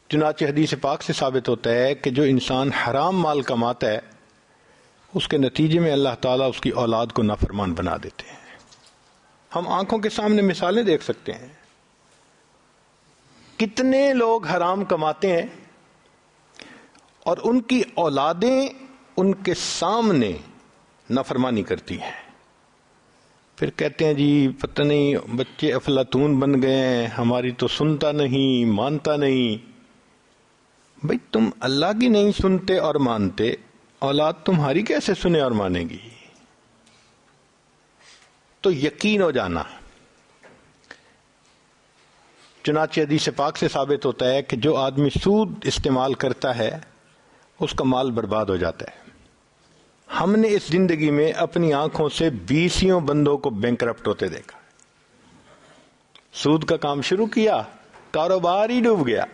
چنانچہ حدیث پاک سے ثابت ہوتا ہے کہ جو انسان حرام مال کماتا ہے اس کے نتیجے میں اللہ تعالیٰ اس کی اولاد کو نافرمان بنا دیتے ہیں۔ ہم آنکھوں کے سامنے مثالیں دیکھ سکتے ہیں، کتنے لوگ حرام کماتے ہیں اور ان کی اولادیں ان کے سامنے نافرمانی کرتی ہیں، پھر کہتے ہیں جی پتہ نہیں بچے افلاطون بن گئے ہیں، ہماری تو سنتا نہیں مانتا نہیں۔ بھئی تم اللہ کی نہیں سنتے اور مانتے، اولاد تمہاری کیسے سنے اور مانے گی؟ تو یقین ہو جانا۔ چنانچہ حدیث پاک سے ثابت ہوتا ہے کہ جو آدمی سود استعمال کرتا ہے اس کا مال برباد ہو جاتا ہے۔ ہم نے اس زندگی میں اپنی آنکھوں سے 20 بندوں کو بینکرپٹ ہوتے دیکھا، سود کا کام شروع کیا، کاروبار ہی ڈوب گیا۔